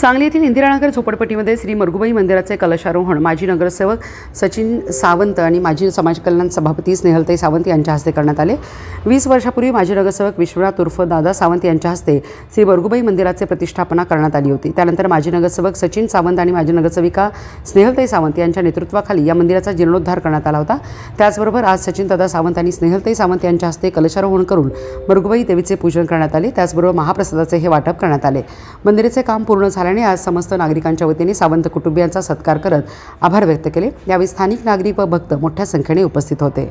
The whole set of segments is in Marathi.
सांगली येथील इंदिरानगर झोपडपट्टीमध्ये श्री मरगुबाई मंदिराचे कलशारोहण माजी नगरसेवक सचिन सावंत आणि माजी समाज कल्याण सभापती स्नेहलताई सावंत यांच्या हस्ते करण्यात आले। 20 वर्षापूर्वी माजी नगरसेवक विश्वनाथ उर्फ दादा सावंत यांच्या हस्ते श्री मरगुबाई मंदिराचे प्रतिष्ठापना करण्यात आली होती। त्यानंतर माजी नगरसेवक सचिन सावंत आणि माजी नगरसेविका स्नेहलताई सावंत यांच्या नेतृत्वाखाली या मंदिराचा जीर्णोद्धार करण्यात आला होता। त्याचबरोबर आज सचिन दादा सावंत आणि स्नेहलताई सावंत यांच्या हस्ते कलशारोहण करून मरगुबाई देवीचे पूजन करण्यात आले। त्याचबरोबर महाप्रसादाचे हे वाटप करण्यात आले। मंदिराचे काम पूर्ण झाल्याने आज समस्त नागरिकांच्या वतीने सावंत कुटुंबियांचा सत्कार करत आभार व्यक्त केले। यावेळी स्थानिक नागरिक व भक्त मोठ्या संख्येने उपस्थित होते।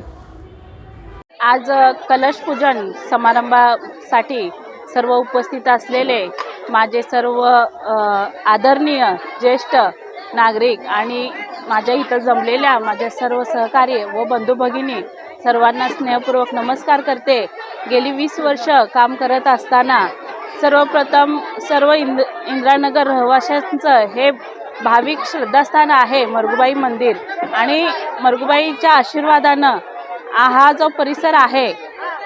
आज कलश पूजन समारंभासाठी सर्व उपस्थित असलेले माझे सर्व आदरणीय ज्येष्ठ नागरिक आणि माझ्या इथं जमलेल्या माझ्या सर्व सहकारी व बंधू भगिनी सर्वांना स्नेहपूर्वक नमस्कार करते। गेली 20 वर्ष काम करत असताना सर्वप्रथम सर्व इंदिरानगर रहिवाशांचं हे भाविक श्रद्धास्थान आहे मरगुबाई मंदिर आणि मरगुबाईच्या आशीर्वादानं हा जो परिसर आहे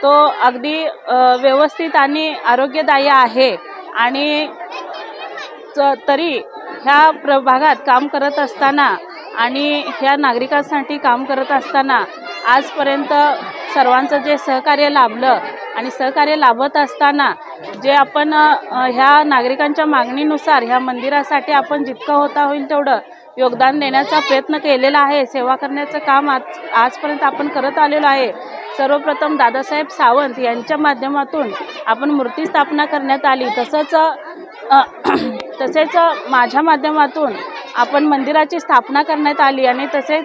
तो अगदी व्यवस्थित आणि आरोग्यदायी आहे। आणि तरी ह्या प्रभागात काम करत असताना आणि ह्या नागरिकांसाठी काम करत असताना आजपर्यंत सर्वांचं जे सहकार्य लाभलं आणि सहकार्य लाभत असताना जे आपण ह्या नागरिकांच्या मागणीनुसार ह्या मंदिरासाठी आपण जितकं होता होईल तेवढं योगदान देण्याचा प्रयत्न केलेला आहे। सेवा करण्याचं काम आजपर्यंत आपण करत आलेलो आहे। सर्वप्रथम दादासाहेब सावंत यांच्या माध्यमातून आपण मूर्ती स्थापना करण्यात आली। तसेच माझ्या माध्यमातून आपण मंदिराची स्थापना करण्यात आली आणि तसेच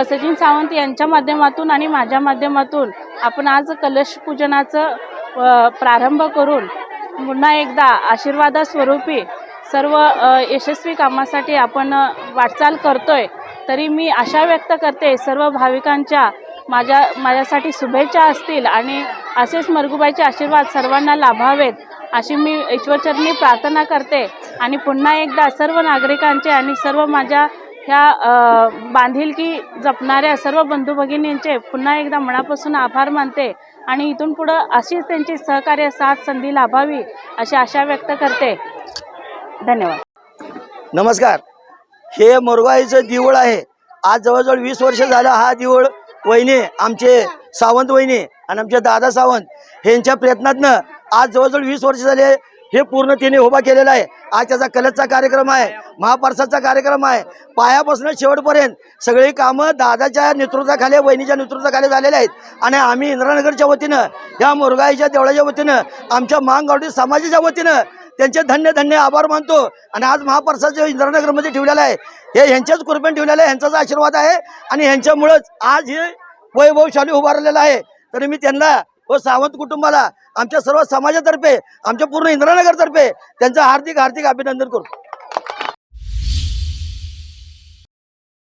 सचिन सावंत यांच्या माध्यमातून आणि माझ्या माध्यमातून आपण आज कलश पूजनाचं प्रारंभ करून पुन्हा एकदा आशीर्वादास्वरूपी सर्व यशस्वी कामासाठी आपण वाटचाल करतोय। तरी मी आशा व्यक्त करते सर्व भाविकांच्या माझ्यासाठी शुभेच्छा असतील आणि असेच मरगुबाईचे आशीर्वाद सर्वांना लाभावेत अशी मी ईश्वरचरणी प्रार्थना करते। आणि पुन्हा एकदा सर्व नागरिकांचे आणि सर्व माझ्या ह्या बांधिलकी जपणाऱ्या सर्व बंधू भगिनींचे पुन्हा एकदा मनापासून आभार मानते आणि इथून पुढं अशीच त्यांची सहकार्य साथ संधी लाभावी अशी आशा व्यक्त करते। धन्यवाद। नमस्कार। हे मरगुबाईचं देऊळ आहे। आज जवळजवळ 20 वर्ष झालं हा देऊळ वहिनी आमचे सावंत वहिनी आणि आमचे दादा सावंत यांच्या प्रयत्नातनं आज जवळजवळ 20 वर्ष झाले हे पूर्ण तिने उभा केलेला आहे। आज त्याचा कलशचा कार्यक्रम आहे, महाप्रसादचा कार्यक्रम आहे, पायापासून शेवटपर्यंत सगळी कामं दादाच्या नेतृत्वाखाली वहिनीच्या नेतृत्वाखाली झालेले आहेत। आणि आम्ही इंदिरानगरच्या वतीनं या मरगुबाईच्या देवळाच्या वतीनं आमच्या मांगावडी समाजाच्या वतीनं त्यांचे धन्य धन्य आभार मानतो। आणि आज महाप्रसाद जो इंदिरानगरमध्ये ठेवलेला आहे हे ह्यांच्याच कृपेने ठेवलेलं आहे, ह्यांचाच आशीर्वाद आहे आणि ह्यांच्यामुळेच आज हे वैभवशाली उभारलेलं आहे। तरी मी त्यांना व सावंत कुटुंबाला आमच्या सर्व समाजातर्फे आमच्या पूर्ण इंदिरानगरतर्फे त्यांचं हार्दिक अभिनंदन करतो।